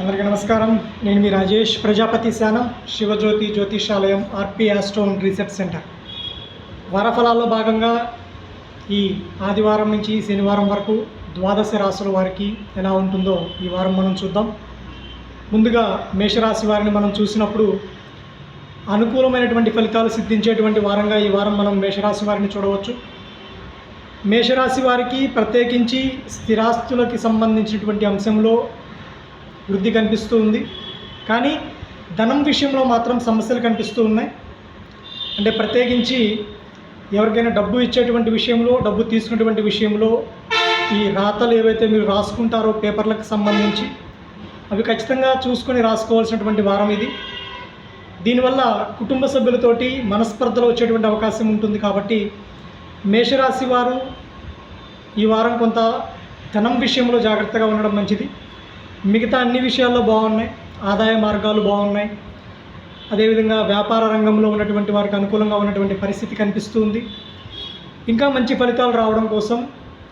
అందరికీ నమస్కారం. నేను మీ రాజేష్, ప్రజాపతి శానం, శివజ్యోతి జ్యోతిషాలయం, ఆర్పి ఆస్ట్రోన్ రీసెర్చ్ సెంటర్. వారఫలాల్లో భాగంగా ఈ ఆదివారం నుంచి శనివారం వరకు ద్వాదశ రాశుల వారికి ఎలా ఉంటుందో ఈ వారం మనం చూద్దాం. ముందుగా మేషరాశి వారిని మనం చూసినప్పుడు అనుకూలమైనటువంటి ఫలితాలు సిద్ధించేటువంటి వారంగా ఈ వారం మనం మేషరాశి వారిని చూడవచ్చు. మేషరాశి వారికి ప్రత్యేకించి స్థిరాస్తులకి సంబంధించినటువంటి అంశంలో వృద్ధి కనిపిస్తూ ఉంది. కానీ ధనం విషయంలో మాత్రం సమస్యలు కనిపిస్తూ ఉన్నాయి. అంటే ప్రత్యేకించి ఎవరికైనా డబ్బు ఇచ్చేటువంటి విషయంలో, డబ్బు తీసుకునేటువంటి విషయంలో ఈ రాతలు ఏవైతే మీరు రాసుకుంటారో పేపర్లకు సంబంధించి అవి ఖచ్చితంగా చూసుకొని రాసుకోవాల్సినటువంటి వారం ఇది. దీనివల్ల కుటుంబ సభ్యులతోటి మనస్పర్ధలు వచ్చేటువంటి అవకాశం ఉంటుంది. కాబట్టి మేషరాశి వారు ఈ వారం కొంత ధనం విషయంలో జాగ్రత్తగా ఉండడం మంచిది. మిగతా అన్ని విషయాల్లో బాగున్నాయి. ఆదాయ మార్గాలు బాగున్నాయి. అదేవిధంగా వ్యాపార రంగంలో ఉన్నటువంటి వారికి అనుకూలంగా ఉన్నటువంటి పరిస్థితి కనిపిస్తుంది. ఇంకా మంచి ఫలితాలు రావడం కోసం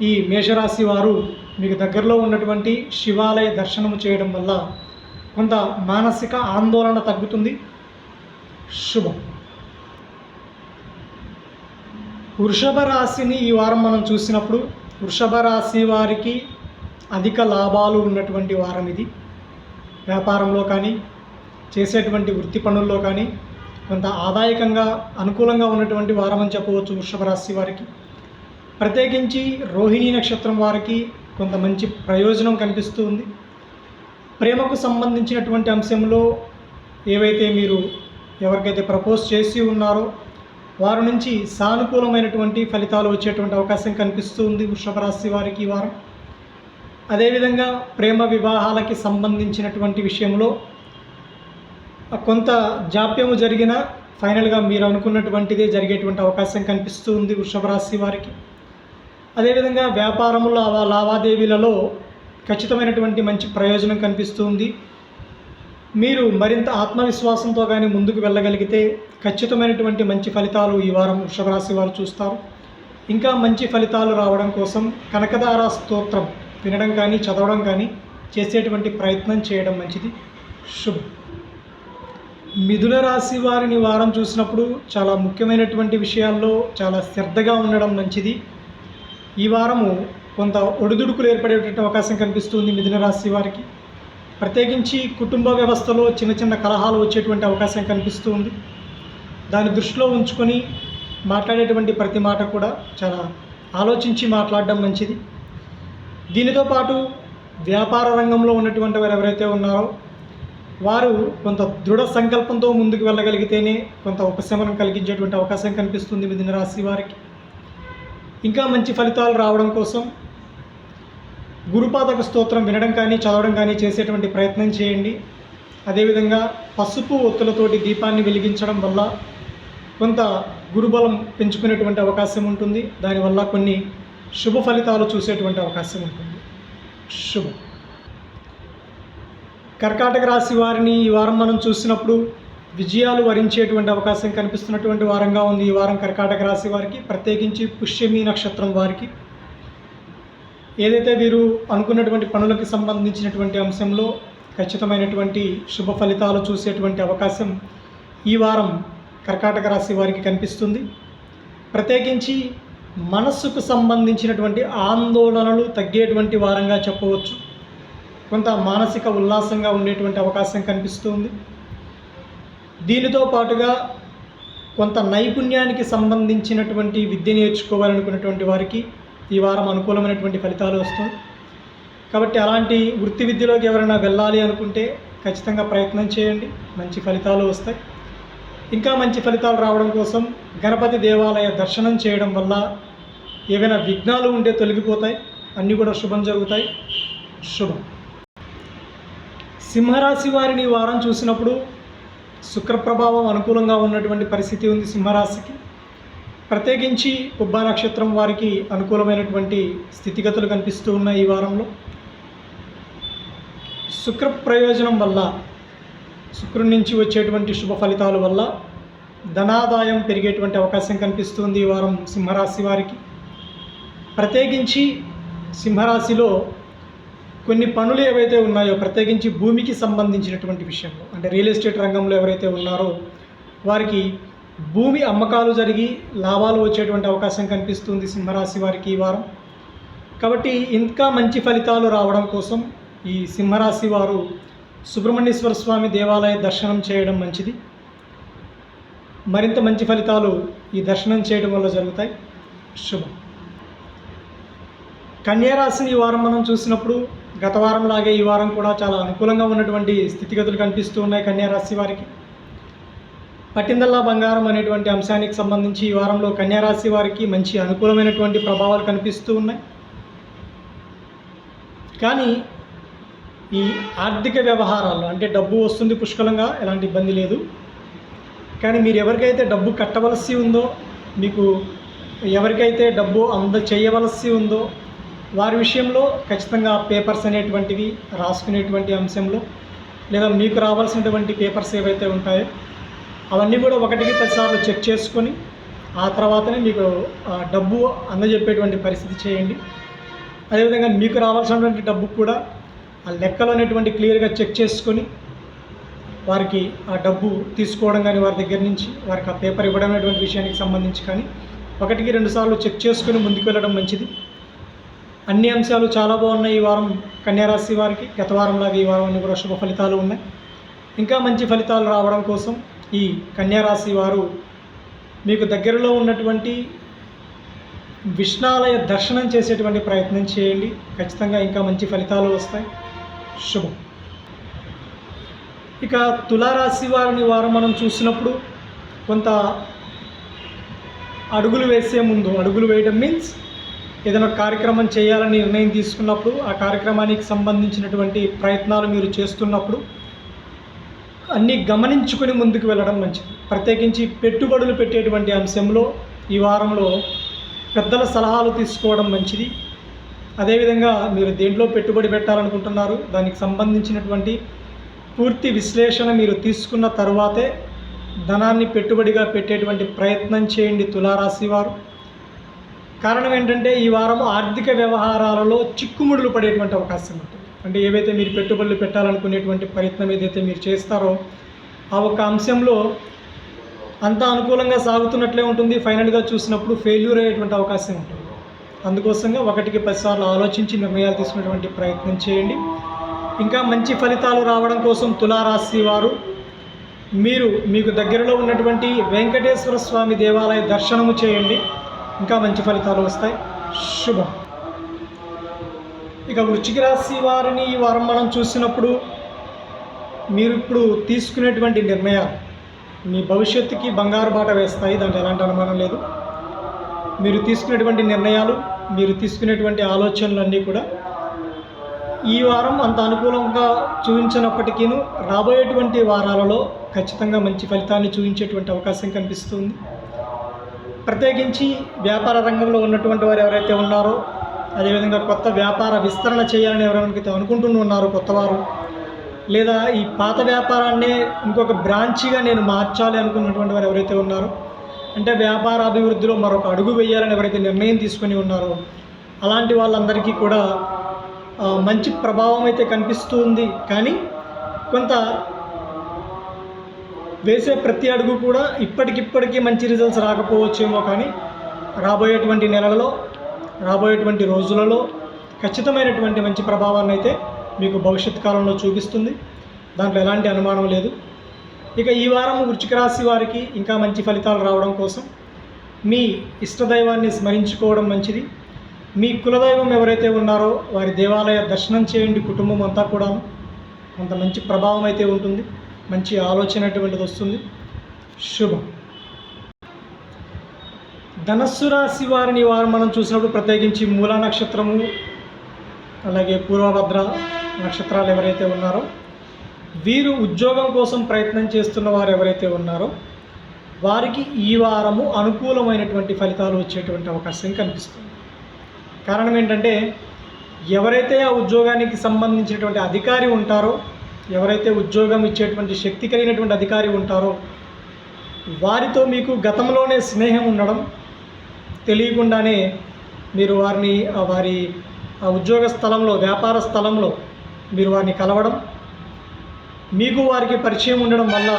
ఈ మేషరాశి వారు మీకు దగ్గరలో ఉన్నటువంటి శివాలయ దర్శనము చేయడం వల్ల కొంత మానసిక ఆందోళన తగ్గుతుంది. శుభం. వృషభ రాశిని ఈ వారం మనం చూసినప్పుడు వృషభ రాశి వారికి అధిక లాభాలు ఉన్నటువంటి వారం ఇది. వ్యాపారంలో కానీ, చేసేటువంటి వృత్తి పనుల్లో కానీ కొంత ఆదాయకంగా అనుకూలంగా ఉన్నటువంటి వారం అని చెప్పవచ్చు వృషభ రాశి వారికి. ప్రత్యేకించి రోహిణీ నక్షత్రం వారికి కొంత మంచి ప్రయోజనం కనిపిస్తూ ఉంది. ప్రేమకు సంబంధించినటువంటి అంశంలో ఏవైతే మీరు ఎవరికైతే ప్రపోజ్ చేసి ఉన్నారో వారి నుంచి సానుకూలమైనటువంటి ఫలితాలు వచ్చేటువంటి అవకాశం కనిపిస్తూ ఉంది వృషభ రాశి వారికి ఈ వారం. అదేవిధంగా ప్రేమ వివాహాలకి సంబంధించినటువంటి విషయంలో కొంత జాప్యము జరిగిన ఫైనల్గా మీరు అనుకున్నటువంటిదే జరిగేటువంటి అవకాశం కనిపిస్తూ ఉంది వృషభ రాశి వారికి. అదేవిధంగా వ్యాపారముల లావాదేవీలలో ఖచ్చితమైనటువంటి మంచి ప్రయోజనం కనిపిస్తూ ఉంది. మీరు మరింత ఆత్మవిశ్వాసంతో కానీ ముందుకు వెళ్ళగలిగితే ఖచ్చితమైనటువంటి మంచి ఫలితాలు ఈ వారం వృషభ రాశి వారు చూస్తారు. ఇంకా మంచి ఫలితాలు రావడం కోసం కనకదార స్తోత్రం వినడం కానీ, చదవడం కానీ చేసేటువంటి ప్రయత్నం చేయడం మంచిది. శుభం. మిథున రాశి వారిని వారం చూసినప్పుడు చాలా ముఖ్యమైనటువంటి విషయాల్లో చాలా శ్రద్ధగా ఉండడం మంచిది. ఈ వారము కొంత ఒడిదుడుకులు ఏర్పడేటువంటి అవకాశం కనిపిస్తుంది మిథున రాశి వారికి. ప్రత్యేకించి కుటుంబ వ్యవస్థలో చిన్న చిన్న కలహాలు వచ్చేటువంటి అవకాశం కనిపిస్తూ ఉంది. దాన్ని దృష్టిలో ఉంచుకొని మాట్లాడేటువంటి ప్రతి మాట కూడా చాలా ఆలోచించి మాట్లాడడం మంచిది. దీనితో పాటు వ్యాపార రంగంలో ఉన్నటువంటి వారు ఎవరైతే ఉన్నారో వారు కొంత దృఢ సంకల్పంతో ముందుకు వెళ్ళగలిగితేనే కొంత ఉపశమనం కలిగించేటువంటి అవకాశం కనిపిస్తుంది మిథున రాశి వారికి. ఇంకా మంచి ఫలితాలు రావడం కోసం గురుపాదక స్తోత్రం వినడం కానీ, చదవడం కానీ చేసేటువంటి ప్రయత్నం చేయండి. అదేవిధంగా పసుపు ఒత్తులతోటి దీపాన్ని వెలిగించడం వల్ల కొంత గురుబలం పెంచుకునేటువంటి అవకాశం ఉంటుంది. దానివల్ల కొన్ని శుభ ఫలితాలు చూసేటువంటి అవకాశం ఉంటుంది. శుభం. కర్కాటక రాశి వారిని ఈ వారం మనం చూసినప్పుడు విజయాలు వరించేటువంటి అవకాశం కనిపిస్తున్నటువంటి వారంగా ఉంది ఈ వారం కర్కాటక రాశి వారికి. ప్రత్యేకించి పుష్యమి నక్షత్రం వారికి ఏదైతే వీరు అనుకున్నటువంటి పనులకు సంబంధించినటువంటి అంశంలో ఖచ్చితమైనటువంటి శుభ ఫలితాలు చూసేటువంటి అవకాశం ఈ వారం కర్కాటక రాశి వారికి కనిపిస్తుంది. ప్రత్యేకించి మనస్సుకు సంబంధించినటువంటి ఆందోళనలు తగ్గేటువంటి వారంగా చెప్పవచ్చు. కొంత మానసిక ఉల్లాసంగా ఉండేటువంటి అవకాశం కనిపిస్తుంది. దీనితో పాటుగా కొంత నైపుణ్యానికి సంబంధించినటువంటి విద్య నేర్చుకోవాలనుకున్నటువంటి వారికి ఈ వారం అనుకూలమైనటువంటి ఫలితాలు వస్తాయి. కాబట్టి అలాంటి వృత్తి విద్యలోకి ఎవరైనా వెళ్ళాలి అనుకుంటే ఖచ్చితంగా ప్రయత్నం చేయండి, మంచి ఫలితాలు వస్తాయి. ఇంకా మంచి ఫలితాలు రావడం కోసం గణపతి దేవాలయ దర్శనం చేయడం వల్ల ఏవైనా విఘ్నాలు ఉంటే తొలగిపోతాయి, అన్నీ కూడా శుభం జరుగుతాయి. శుభం. సింహరాశి వారిని వారం చూసినప్పుడు శుక్ర ప్రభావం అనుకూలంగా ఉన్నటువంటి పరిస్థితి ఉంది సింహరాశికి. ప్రత్యేకించి పుబ్బా నక్షత్రం వారికి అనుకూలమైనటువంటి స్థితిగతులు కనిపిస్తూ ఉన్నాయి ఈ వారంలో. శుక్ర ప్రయోజనం వల్ల, శుక్రుడి నుంచి వచ్చేటువంటి శుభ ఫలితాల వల్ల ధనాదాయం పెరిగేటువంటి అవకాశం కనిపిస్తుంది ఈ వారం సింహరాశి వారికి. ప్రత్యేకించి సింహరాశిలో కొన్ని పనులు ఏవైతే ఉన్నాయో ప్రత్యేకించి భూమికి సంబంధించినటువంటి విషయంలో, అంటే రియల్ ఎస్టేట్ రంగంలో ఎవరైతే ఉన్నారో వారికి భూమి అమ్మకాలు జరిగి లాభాలు వచ్చేటువంటి అవకాశం కనిపిస్తుంది సింహరాశి వారికి ఈ వారం. కాబట్టి ఇంకా మంచి ఫలితాలు రావడం కోసం ఈ సింహరాశి వారు సుబ్రహ్మణ్యేశ్వర స్వామి దేవాలయ దర్శనం చేయడం మంచిది. మరింత మంచి ఫలితాలు ఈ దర్శనం చేయడం వల్ల జరుగుతాయి. శుభం. కన్యారాశిని ఈ వారం మనం చూసినప్పుడు గత వారం లాగే ఈ వారం కూడా చాలా అనుకూలంగా ఉన్నటువంటి స్థితిగతులు కనిపిస్తూ ఉన్నాయి కన్యారాశి వారికి. పట్టిందల్లా బంగారం అనేటువంటి అంశానికి సంబంధించి ఈ వారంలో కన్యారాశి వారికి మంచి అనుకూలమైనటువంటి ప్రభావాలు కనిపిస్తూ ఉన్నాయి. కానీ ఈ ఆర్థిక వ్యవహారాల్లో అంటే డబ్బు వస్తుంది పుష్కలంగా, ఎలాంటి ఇబ్బంది లేదు. కానీ మీరు ఎవరికైతే డబ్బు కట్టవలసి ఉందో, మీకు ఎవరికైతే డబ్బు చేయవలసి ఉందో వారి విషయంలో ఖచ్చితంగా పేపర్స్ అనేటువంటివి రాసుకునేటువంటి అంశంలో, లేదా మీకు రావాల్సినటువంటి పేపర్స్ ఏవైతే ఉంటాయో అవన్నీ కూడా 1కి 10 సార్లు చెక్ చేసుకొని ఆ తర్వాతనే మీకు డబ్బు అందజెప్పేటువంటి పరిస్థితి చేయండి. అదేవిధంగా మీకు రావాల్సినటువంటి డబ్బు కూడా ఆ లెక్కలు అనేటువంటి క్లియర్గా చెక్ చేసుకొని వారికి ఆ డబ్బు తీసుకోవడం కానీ, వారి దగ్గర నుంచి వారికి ఆ పేపర్ ఇవ్వడం అనేటువంటి విషయానికి సంబంధించి కానీ 1కి 2 సార్లు చెక్ చేసుకుని ముందుకు వెళ్ళడం మంచిది. అన్ని అంశాలు చాలా బాగున్నాయి ఈ వారం కన్యారాశి వారికి. గత వారంలాగా ఈ వారం అన్ని కూడా శుభ ఫలితాలు ఉన్నాయి. ఇంకా మంచి ఫలితాలు రావడం కోసం ఈ కన్యారాశి వారు మీకు దగ్గరలో ఉన్నటువంటి విష్ణాలయ దర్శనం చేసేటువంటి ప్రయత్నం చేయండి. ఖచ్చితంగా ఇంకా మంచి ఫలితాలు వస్తాయి. శుభం. ఇక తులారాశి వారిని వారం మనం చూసినప్పుడు కొంత అడుగులు వేసే ముందు, అడుగులు వేయడం మీన్స్ ఏదైనా కార్యక్రమం చేయాలని నిర్ణయం తీసుకున్నప్పుడు ఆ కార్యక్రమానికి సంబంధించినటువంటి ప్రయత్నాలు మీరు చేస్తున్నప్పుడు అన్నీ గమనించుకొని ముందుకు వెళ్ళడం మంచిది. ప్రత్యేకించి పెట్టుబడులు పెట్టేటువంటి అంశంలో ఈ వారంలో పెద్దల సలహాలు తీసుకోవడం మంచిది. అదేవిధంగా మీరు దేంట్లో పెట్టుబడి పెట్టాలనుకుంటున్నారు దానికి సంబంధించినటువంటి పూర్తి విశ్లేషణ మీరు తీసుకున్న తరువాతే ధనాన్ని పెట్టుబడిగా పెట్టేటువంటి ప్రయత్నం చేయండి తులారాశి వారు. కారణం ఏంటంటే ఈ వారం ఆర్థిక వ్యవహారాలలో చిక్కుముడులు పడేటువంటి అవకాశం ఉంటుంది. అంటే ఏవైతే మీరు పెట్టుబడులు పెట్టాలనుకునేటువంటి ప్రయత్నం ఏదైతే మీరు చేస్తారో ఆ ఒక అంశంలో అంతా అనుకూలంగా సాగుతున్నట్లే ఉంటుంది, ఫైనల్గా చూసినప్పుడు ఫెయిల్యూర్ అయ్యేటువంటి అవకాశం ఉంటుంది. అందుకోసంగా 1కి 10 సార్లు ఆలోచించి నిర్ణయాలు తీసుకునేటువంటి ప్రయత్నం చేయండి. ఇంకా మంచి ఫలితాలు రావడం కోసం తులారాశి వారు మీకు దగ్గరలో ఉన్నటువంటి వెంకటేశ్వర స్వామి దేవాలయ దర్శనము చేయండి. ఇంకా మంచి ఫలితాలు వస్తాయి. శుభం. ఇక వృశ్చిక రాశి వారిని ఈ వారం మనం చూసినప్పుడు మీరు ఇప్పుడు తీసుకునేటువంటి నిర్ణయాలు మీ భవిష్యత్తుకి బంగారు బాట వేస్తాయి, దాంట్లో ఎలాంటి అనుమానం లేదు. మీరు తీసుకునేటువంటి నిర్ణయాలు, మీరు తీసుకునేటువంటి ఆలోచనలన్నీ కూడా ఈ వారం అంత అనుకూలంగా చూపించినప్పటికీ రాబోయేటువంటి వారాలలో ఖచ్చితంగా మంచి ఫలితాన్ని చూపించేటువంటి అవకాశం కనిపిస్తుంది. ప్రత్యేకించి వ్యాపార రంగంలో ఉన్నటువంటి వారు ఎవరైతే ఉన్నారో, అదేవిధంగా కొత్త వ్యాపార విస్తరణ చేయాలని ఎవరైతే అనుకుంటూ ఉన్నారో కొత్తవారు, లేదా ఈ పాత వ్యాపారాన్నే ఇంకొక బ్రాంచిగా నేను మార్చాలి అనుకున్నటువంటి వారు ఎవరైతే ఉన్నారో, అంటే వ్యాపార అభివృద్ధిలో మరొక అడుగు వేయాలని ఎవరైతే నిర్ణయం తీసుకొని ఉన్నారో అలాంటి వాళ్ళందరికీ కూడా మంచి ప్రభావం అయితే కనిపిస్తుంది. కానీ కొంత వేసే ప్రతి అడుగు కూడా ఇప్పటికిప్పటికీ మంచి రిజల్ట్స్ రాకపోవచ్చేమో, కానీ రాబోయేటువంటి నెలలలో, రాబోయేటువంటి రోజులలో ఖచ్చితమైనటువంటి మంచి ప్రభావాన్ని అయితే మీకు భవిష్యత్ కాలంలో చూపిస్తుంది, దాంట్లో ఎలాంటి అనుమానం లేదు. ఇక ఈ వారం వృశ్చిక రాశి వారికి ఇంకా మంచి ఫలితాలు రావడం కోసం మీ ఇష్టదైవాన్ని స్మరించుకోవడం మంచిది. మీ కులదైవం ఎవరైతే ఉన్నారో వారి దేవాలయ దర్శనం చేయండి. కుటుంబం అంతా కూడా కొంత మంచి ప్రభావం అయితే ఉంటుంది, మంచి ఆలోచన అటువంటిది వస్తుంది. శుభం. ధనస్సు రాశి వారిని వారు మనం చూసినప్పుడు ప్రత్యేకించి మూలా నక్షత్రము అలాగే పూర్వభద్ర నక్షత్రాలు ఎవరైతే ఉన్నారో వీరు ఉద్యోగం కోసం ప్రయత్నం చేస్తున్న వారు ఎవరైతే ఉన్నారో వారికి ఈ వారము అనుకూలమైనటువంటి ఫలితాలు వచ్చేటువంటి అవకాశం కనిపిస్తుంది. కారణం ఏంటంటే ఎవరైతే ఆ ఉద్యోగానికి సంబంధించినటువంటి అధికారి ఉంటారో, ఎవరైతే ఉద్యోగం ఇచ్చేటువంటి శక్తి కలిగినటువంటి అధికారి ఉంటారో వారితో మీకు గతంలోనే స్నేహం ఉండడం, తెలియకుండానే మీరు వారి ఆ ఉద్యోగ స్థలంలో, వ్యాపార స్థలంలో మీరు వారిని కలవడం, మీకు వారికి పరిచయం ఉండడం వల్ల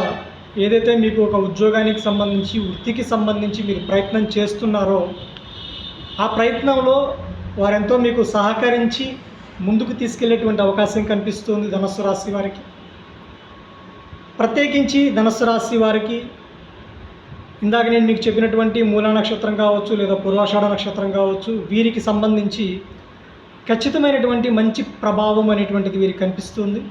ఏదైతే మీకు ఒక ఉద్యోగానికి సంబంధించి, వృత్తికి సంబంధించి మీరు ప్రయత్నం చేస్తున్నారో ఆ ప్రయత్నంలో వారెంతో మీకు సహకరించి ముందుకు తీసుకెళ్లేటువంటి అవకాశం కనిపిస్తుంది ధనుస్సు రాశి వారికి. ప్రత్యేకించి ధనుస్సు రాశి వారికి ఇందాక నేను మీకు చెప్పినటువంటి మూలా నక్షత్రం కావచ్చు లేదా పూర్వాషాఢ నక్షత్రం కావచ్చు, వీరికి సంబంధించి ఖచ్చితమైనటువంటి మంచి ప్రభావం అనేటువంటిది వీరికి కనిపిస్తుంది.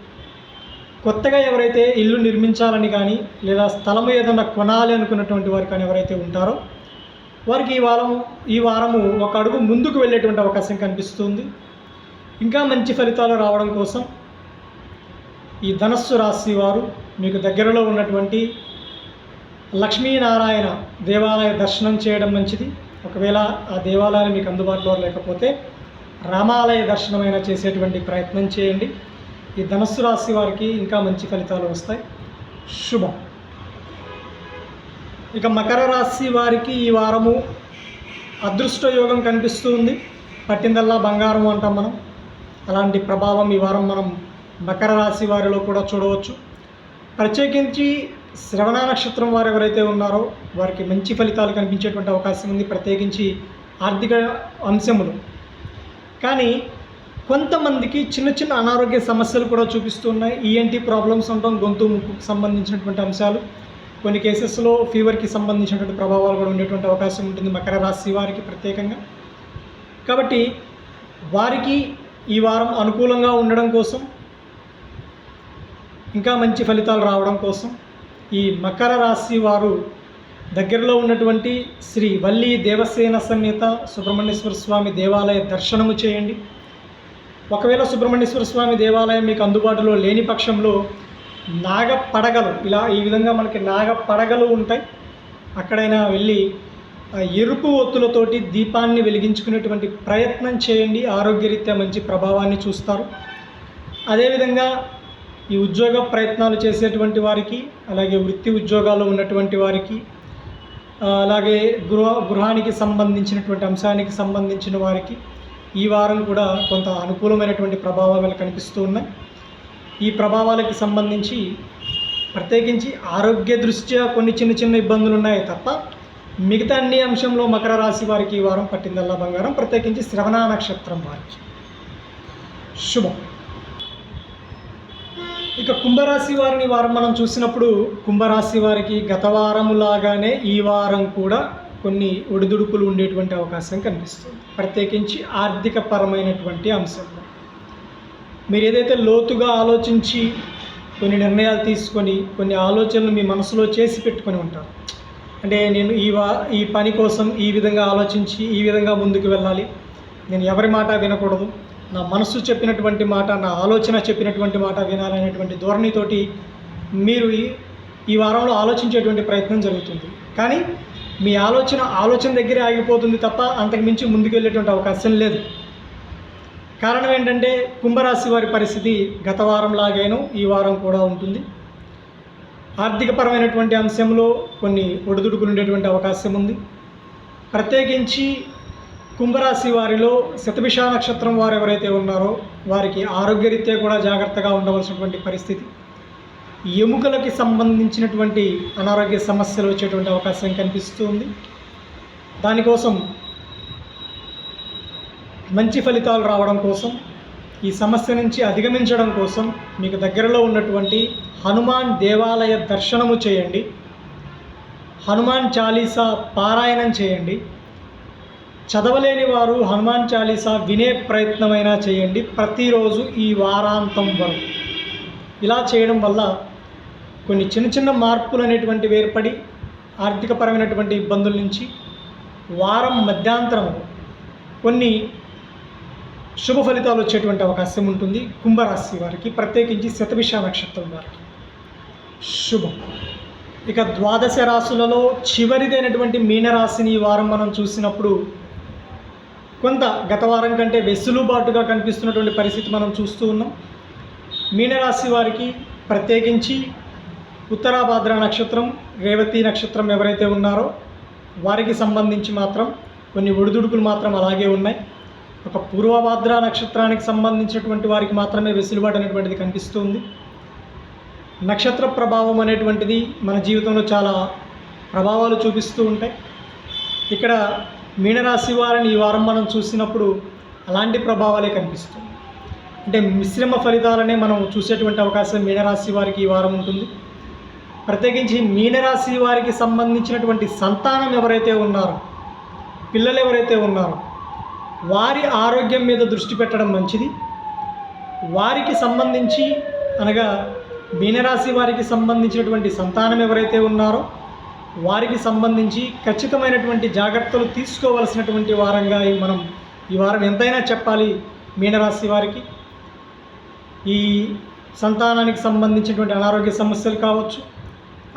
కొత్తగా ఎవరైతే ఇల్లు నిర్మించాలని కానీ లేదా స్థలం ఏదైనా కొనాలి అనుకున్నటువంటి వారు కానీ ఎవరైతే ఉంటారో వారికి ఈ వారము ఒక అడుగు ముందుకు వెళ్ళేటువంటి అవకాశం కనిపిస్తుంది. ఇంకా మంచి ఫలితాలు రావడం కోసం ఈ ధనుస్సు రాశి వారు మీకు దగ్గరలో ఉన్నటువంటి లక్ష్మీనారాయణ దేవాలయ దర్శనం చేయడం మంచిది. ఒకవేళ ఆ దేవాలయాలు మీకు అందుబాటులో లేకపోతే రామాలయ దర్శనమైనా చేసేటువంటి ప్రయత్నం చేయండి. ఈ ధనుస్సు రాశి వారికి ఇంకా మంచి ఫలితాలు వస్తాయి. శుభం. ఇక మకర రాశి వారికి ఈ వారము అదృష్ట యోగం కనిపిస్తుంది. పట్టిందల్లా బంగారం అంటాం మనం. అలాంటి ప్రభావం ఈ వారం మనం మకర రాశి వారిలో కూడా చూడవచ్చు. ప్రత్యేకించి శ్రవణ నక్షత్రం వారు ఎవరైతే ఉన్నారో వారికి మంచి ఫలితాలు కనిపించేటువంటి అవకాశం ఉంది, ప్రత్యేకించి ఆర్థిక అంశములు. కానీ కొంతమందికి చిన్న చిన్న అనారోగ్య సమస్యలు కూడా చూపిస్తున్నాయి. ఈఎన్టీ ప్రాబ్లమ్స్ అంటాం, గొంతు ముక్కుకు సంబంధించినటువంటి అంశాలు. కొన్ని కేసెస్లో ఫీవర్కి సంబంధించినటువంటి ప్రభావాలు కూడా ఉండేటువంటి అవకాశం ఉంటుంది మకర రాశి వారికి ప్రత్యేకంగా. కాబట్టి వారికి ఈ వారం అనుకూలంగా ఉండడం కోసం, ఇంకా మంచి ఫలితాలు రావడం కోసం ఈ మకర రాశి వారు దగ్గరలో ఉన్నటువంటి శ్రీ వల్లి దేవసేన సమేత సుబ్రహ్మణ్యేశ్వర స్వామి దేవాలయ దర్శనము చేయండి. ఒకవేళ సుబ్రహ్మణ్యేశ్వర స్వామి దేవాలయం మీకు అందుబాటులో లేని పక్షంలో నాగపడగలు, ఈ విధంగా మనకి నాగపడగలు ఉంటాయి, అక్కడైనా వెళ్ళి ఎరుపు ఒత్తులతోటి దీపాన్ని వెలిగించుకునేటువంటి ప్రయత్నం చేయండి. ఆరోగ్యరీత్యా మంచి ప్రభావాన్ని చూస్తారు. అదేవిధంగా ఈ ఉద్యోగ ప్రయత్నాలు చేసేటువంటి వారికి, అలాగే వృత్తి ఉద్యోగాల్లో ఉన్నటువంటి వారికి, అలాగే గృహానికి సంబంధించినటువంటి అంశానికి సంబంధించిన వారికి ఈ వారం కూడా కొంత అనుకూలమైనటువంటి ప్రభావాలు కనిపిస్తూ ఉన్నాయి. ఈ ప్రభావాలకి సంబంధించి ప్రత్యేకించి ఆరోగ్య దృష్ట్యా కొన్ని చిన్న చిన్న ఇబ్బందులు ఉన్నాయి తప్ప మిగతా అన్ని అంశంలో మకర రాశి వారికి ఈ వారం పట్టిందల్లా బంగారం. ప్రత్యేకించి శ్రవణ నక్షత్రం వారికి శుభం. ఇక కుంభరాశి వారిని వారం మనం చూసినప్పుడు కుంభరాశి వారికి గత వారములాగానే ఈ వారం కూడా కొన్ని ఒడిదుడుకులు ఉండేటువంటి అవకాశం కనిపిస్తుంది. ప్రత్యేకించి ఆర్థిక పరమైనటువంటి అంశంలో మీరు ఏదైతే లోతుగా ఆలోచించి కొన్ని నిర్ణయాలు తీసుకొని కొన్ని ఆలోచనలు మీ మనసులో చేసి పెట్టుకొని ఉంటారు, అంటే నేను ఈ పని కోసం ఈ విధంగా ఆలోచించి ఈ విధంగా ముందుకు వెళ్ళాలి, నేను ఎవరి మాట వినకూడదు, నా మనసు చెప్పినటువంటి మాట, నా ఆలోచన చెప్పినటువంటి మాట వినాలనేటువంటి ధోరణితోటి మీరు ఈ వారంలో ఆలోచించేటువంటి ప్రయత్నం జరుగుతుంది. కానీ మీ ఆలోచన దగ్గరే ఆగిపోతుంది తప్ప అంతకు మించి ముందుకు వెళ్ళేటువంటి అవకాశం లేదు. కారణం ఏంటంటే కుంభరాశి వారి పరిస్థితి గత వారం లాగాను ఈ వారం కూడా ఉంటుంది. ఆర్థికపరమైనటువంటి అంశంలో కొన్ని ఒడిదుడుకులు ఉండేటువంటి అవకాశం ఉంది. ప్రత్యేకించి కుంభరాశి వారిలో శతభిష నక్షత్రం వారు ఎవరైతే ఉన్నారో వారికి ఆరోగ్యరీత్యా కూడా జాగ్రత్తగా ఉండవలసినటువంటి పరిస్థితి. ఎముకలకి సంబంధించినటువంటి అనారోగ్య సమస్యలు వచ్చేటువంటి అవకాశం కనిపిస్తుంది. దానికోసం మంచి ఫలితాలు రావడం కోసం, ఈ సమస్య నుంచి అధిగమించడం కోసం మీకు దగ్గరలో ఉన్నటువంటి హనుమాన్ దేవాలయ దర్శనము చేయండి. హనుమాన్ చాలీసా పారాయణం చేయండి. చదవలేని వారు హనుమాన్ చాలీసా వినే ప్రయత్నమైనా చేయండి ప్రతిరోజు ఈ వారాంతం వరకు. ఇలా చేయడం వల్ల కొన్ని చిన్న చిన్న మార్పులు అనేటువంటివి ఏర్పడి ఆర్థికపరమైనటువంటి ఇబ్బందుల నుంచి వారం మధ్యాంతరం కొన్ని శుభ ఫలితాలు వచ్చేటువంటి అవకాశం ఉంటుంది కుంభరాశి వారికి, ప్రత్యేకించి శతభిష నక్షత్రం వారికి శుభం. ఇక ద్వాదశ రాశులలో చివరిదైనటువంటి మీనరాశిని ఈ వారం మనం చూసినప్పుడు కొంత గత వారం కంటే వెసులుబాటుగా కనిపిస్తున్నటువంటి పరిస్థితి మనం చూస్తూ ఉన్నాం. మీనరాశి వారికి ప్రత్యేకించి ఉత్తరాభాద్ర నక్షత్రం, రేవతి నక్షత్రం ఎవరైతే ఉన్నారో వారికి సంబంధించి మాత్రం కొన్ని ఒడిదుడుకులు మాత్రం అలాగే ఉన్నాయి. ఒక పూర్వభాద్ర నక్షత్రానికి సంబంధించినటువంటి వారికి మాత్రమే వెసులుబాటు అనేటువంటిది కనిపిస్తుంది. నక్షత్ర ప్రభావం అనేటువంటిది మన జీవితంలో చాలా ప్రభావాలు చూపిస్తూ ఉంటాయి. ఇక్కడ మీనరాశి వారిని ఈ వారం మనం చూసినప్పుడు అలాంటి ప్రభావాలే కనిపిస్తుంది. అంటే మిశ్రమ ఫలితాలనే మనం చూసేటువంటి అవకాశం మీనరాశి వారికి ఈ వారం ఉంటుంది. ప్రత్యేకించి మీనరాశి వారికి సంబంధించినటువంటి సంతానం ఎవరైతే ఉన్నారో, పిల్లలు ఎవరైతే ఉన్నారో వారి ఆరోగ్యం మీద దృష్టి పెట్టడం మంచిది. వారికి సంబంధించి అనగా మీనరాశి వారికి సంబంధించినటువంటి సంతానం ఎవరైతే ఉన్నారో వారికి సంబంధించి ఖచ్చితమైనటువంటి జాగ్రత్తలు తీసుకోవలసినటువంటి వారంగా మనం ఈ వారం ఎంతైనా చెప్పాలి. మీనరాశి వారికి ఈ సంతానానికి సంబంధించినటువంటి అనారోగ్య సమస్యలు కావచ్చు,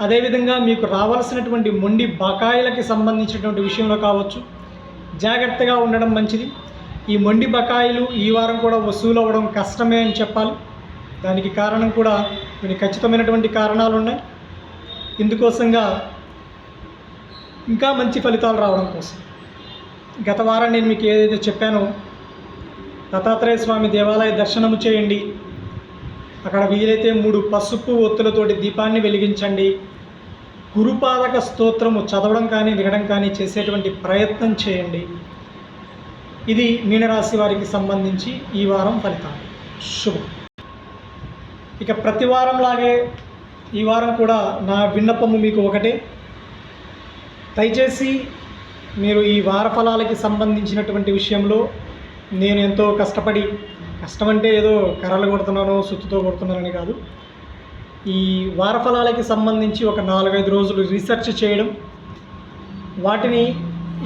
అదేవిధంగా మీకు రావాల్సినటువంటి మొండి బకాయిలకి సంబంధించినటువంటి విషయంలో కావచ్చు, జాగ్రత్తగా ఉండడం మంచిది. ఈ మొండి బకాయిలు ఈ వారం కూడా వసూలు అవ్వడం కష్టమే అని చెప్పాలి. దానికి కారణం కూడా కొన్ని ఖచ్చితమైనటువంటి కారణాలు ఉన్నాయి. ఇందుకోసంగా ఇంకా మంచి ఫలితాలు రావడం కోసం గత వారం నేను మీకు ఏదైతే చెప్పానో దత్తాత్రేయ స్వామి దేవాలయ దర్శనము చేయండి, అక్కడ వీలైతే 3 పసుపు ఒత్తులతోటి దీపాన్ని వెలిగించండి, గురుపాదక స్తోత్రము చదవడం కానీ వినడం కానీ చేసేటువంటి ప్రయత్నం చేయండి. ఇది మీనరాశి వారికి సంబంధించి ఈ వారం ఫలితాలు. శుభం. ఇక ప్రతి వారంలాగే ఈ వారం కూడా నా విన్నపము మీకు ఒకటే, దయచేసి మీరు ఈ వార ఫలాలకి సంబంధించినటువంటి విషయంలో నేను ఎంతో కష్టపడి, కష్టమంటే ఏదో కర్రలు కొడుతున్నానో సుత్తుతో కొడుతున్నానని కాదు, ఈ వార ఫలాలకి సంబంధించి ఒక 4-5 రోజులు రీసెర్చ్ చేయడం, వాటిని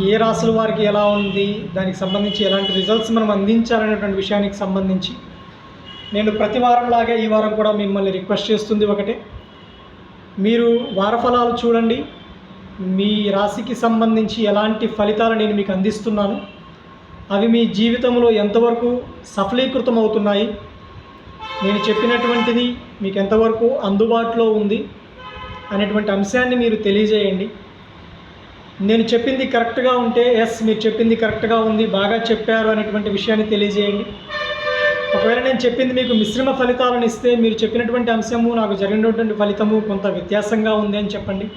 ఏ రాశుల వారికి ఎలా ఉంది, దానికి సంబంధించి ఎలాంటి రిజల్ట్స్ మనం అందించాలనేటువంటి విషయానికి సంబంధించి నేను ప్రతి వారంలాగే ఈ వారం కూడా మిమ్మల్ని రిక్వెస్ట్ చేస్తుంది ఒకటే, మీరు వార ఫలాలు చూడండి. మీ రాశికి సంబంధించి ఎలాంటి ఫలితాలు నేను మీకు అందిస్తున్నాను, అవి మీ జీవితంలో ఎంతవరకు సఫలీకృతం అవుతున్నాయి, నేను చెప్పినటువంటిది మీకు ఎంతవరకు అందుబాటులో ఉంది అనేటువంటి అంశాన్ని మీరు తెలియజేయండి. నేను చెప్పింది కరెక్ట్గా ఉంటే ఎస్ మీరు చెప్పింది కరెక్ట్గా ఉంది, బాగా చెప్పారు అనేటువంటి విషయాన్ని తెలియజేయండి. ఒకవేళ నేను చెప్పింది మీకు మిశ్రమ ఫలితాలను ఇస్తే మీరు చెప్పినటువంటి అంశము నాకు జరిగినటువంటి ఫలితము కొంత వ్యత్యాసంగా ఉంది అని చెప్పండి.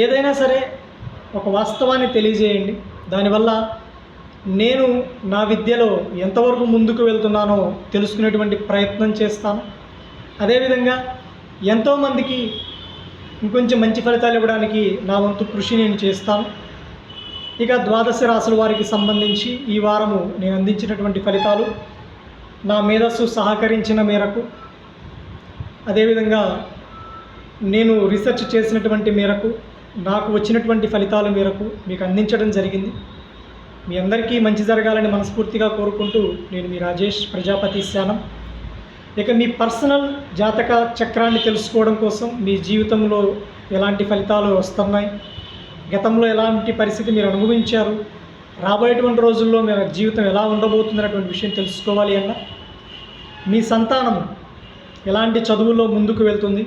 ఏదైనా సరే ఒక వాస్తవాన్ని తెలియజేయండి. దానివల్ల నేను నా విద్యలో ఎంతవరకు ముందుకు వెళ్తున్నానో తెలుసుకునేటువంటి ప్రయత్నం చేస్తాను. అదేవిధంగా ఎంతోమందికి ఇంకొంచెం మంచి ఫలితాలు ఇవ్వడానికి నా వంతు కృషి నేను చేస్తాను. ఇక ద్వాదశ రాశుల వారికి సంబంధించి ఈ వారము నేను అందించినటువంటి ఫలితాలు నా మేధస్సు సహకరించిన మేరకు, అదేవిధంగా నేను రీసెర్చ్ చేసినటువంటి మేరకు, నాకు వచ్చినటువంటి ఫలితాల మేరకు మీకు అందించడం జరిగింది. మీ అందరికీ మంచి జరగాలని మనస్ఫూర్తిగా కోరుకుంటూ నేను మీ రాజేష్ ప్రజాపతి శానం. ఇక మీ పర్సనల్ జాతక చక్రాన్ని తెలుసుకోవడం కోసం, మీ జీవితంలో ఎలాంటి ఫలితాలు వస్తున్నాయి, గతంలో ఎలాంటి పరిస్థితి మీరు అనుభవించారు, రాబోయేటువంటి రోజుల్లో మీ జీవితం ఎలా ఉండబోతుందనేటువంటి విషయం తెలుసుకోవాలి అన్న, మీ సంతానము ఎలాంటి చదువుల్లో ముందుకు వెళ్తుంది,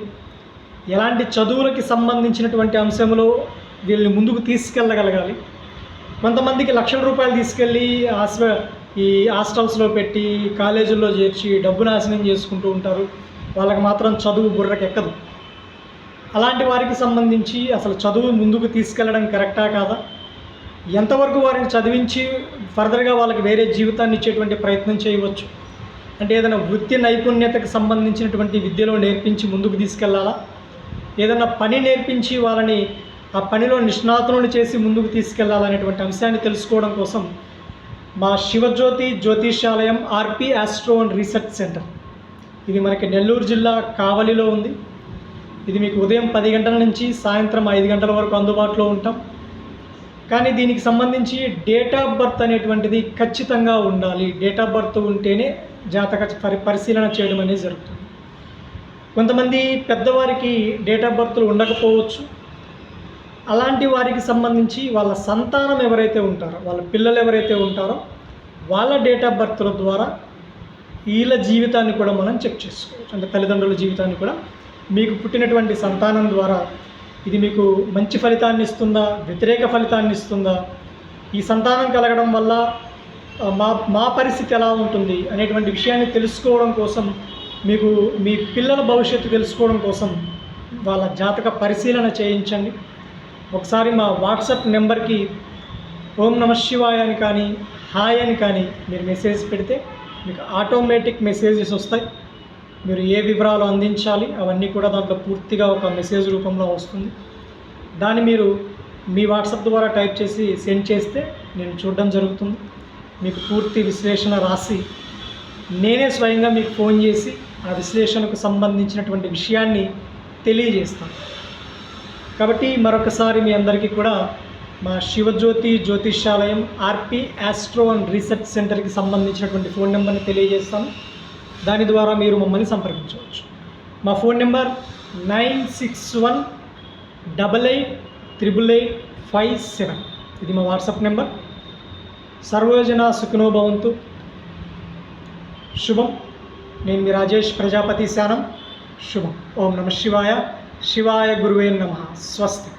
ఎలాంటి చదువులకి సంబంధించినటువంటి అంశంలో వీళ్ళని ముందుకు తీసుకెళ్ళగలగాలి. కొంతమందికి లక్షల రూపాయలు తీసుకెళ్ళి ఈ హాస్టల్స్లో పెట్టి కాలేజీల్లో చేర్చి డబ్బు నాశనం చేసుకుంటూ ఉంటారు. వాళ్ళకి మాత్రం చదువు బుర్రకి ఎక్కదు. అలాంటి వారికి సంబంధించి అసలు చదువు ముందుకు తీసుకెళ్ళడం కరెక్టా కాదా, ఎంతవరకు వారిని చదివించి ఫర్దర్గా వాళ్ళకి వేరే జీవితాన్ని ఇచ్చేటువంటి ప్రయత్నం చేయవచ్చు, అంటే ఏదైనా వృత్తి నైపుణ్యతకు సంబంధించినటువంటి విద్యలో నేర్పించి ముందుకు తీసుకెళ్లాలా, ఏదైనా పని నేర్పించి వాళ్ళని ఆ పనిలో నిష్ణాతులను చేసి ముందుకు తీసుకెళ్లాలనేటువంటి అంశాన్ని తెలుసుకోవడం కోసం మా శివజ్యోతి జ్యోతిషాలయం ఆర్పి ఆస్ట్రో అండ్ రీసెర్చ్ సెంటర్, ఇది మనకి నెల్లూరు జిల్లా కావలిలో ఉంది. ఇది మీకు ఉదయం 10 గంటల నుంచి సాయంత్రం 5 గంటల వరకు అందుబాటులో ఉంటాం. కానీ దీనికి సంబంధించి డేట్ ఆఫ్ బర్త్ అనేటువంటిది ఖచ్చితంగా ఉండాలి. డేట్ ఆఫ్ బర్త్ ఉంటేనే జాతక పరిశీలన చేయడం అనేది జరుగుతుంది. కొంతమంది పెద్దవారికి డేట్ ఆఫ్ బర్త్లు ఉండకపోవచ్చు. అలాంటి వారికి సంబంధించి వాళ్ళ సంతానం ఎవరైతే ఉంటారో, వాళ్ళ పిల్లలు ఎవరైతే ఉంటారో వాళ్ళ డేట్ ఆఫ్ బర్త్ల ద్వారా వీళ్ళ జీవితాన్ని కూడా మనం చెక్ చేసుకోవచ్చు. అంటే తల్లిదండ్రుల జీవితాన్ని కూడా మీకు పుట్టినటువంటి సంతానం ద్వారా ఇది మీకు మంచి ఫలితాన్ని ఇస్తుందా, వ్యతిరేక ఫలితాన్ని ఇస్తుందా, ఈ సంతానం కలగడం వల్ల మా పరిస్థితి ఎలా ఉంటుంది అనేటువంటి విషయాన్ని తెలుసుకోవడం కోసం, మీకు మీ పిల్లల భవిష్యత్తు తెలుసుకోవడం కోసం వాళ్ళ జాతక పరిశీలన చేయించండి. ఒకసారి మా వాట్సాప్ నెంబర్కి ఓం నమః శివాయ అని కానీ హాయ్ అని కానీ మీరు మెసేజ్ పెడితే మీకు ఆటోమేటిక్ మెసేజెస్ వస్తాయి. మీరు ఏ వివరాలు అందించాలి అవన్నీ కూడా దాంట్లో పూర్తిగా ఒక మెసేజ్ రూపంలో వస్తుంది. దాన్ని మీరు మీ వాట్సాప్ ద్వారా టైప్ చేసి సెండ్ చేస్తే నేను చూడడం జరుగుతుంది. మీకు పూర్తి విశ్లేషణ రాసి నేనే స్వయంగా మీకు ఫోన్ చేసి ఆ విశ్లేషణకు సంబంధించినటువంటి విషయాన్ని తెలియజేస్తాను. కాబట్టి మరొకసారి మీ అందరికీ కూడా మా శివజ్యోతి జ్యోతిష్యాలయం ఆర్పి ఆస్ట్రో అండ్ రీసెర్చ్ సెంటర్కి సంబంధించినటువంటి ఫోన్ నెంబర్ని తెలియజేస్తాను. దాని ద్వారా మీరు మమ్మల్ని సంప్రదించవచ్చు. మా ఫోన్ నెంబర్ 9618888857. ఇది మా వాట్సాప్ నెంబర్. సర్వజన సుఖినో భవంతు. శుభం. నేను మీ రాజేష్ ప్రజాపతి శానం. శుభం. ఓం నమః శివాయ. శివాయ గురువే నమః. స్వస్తి.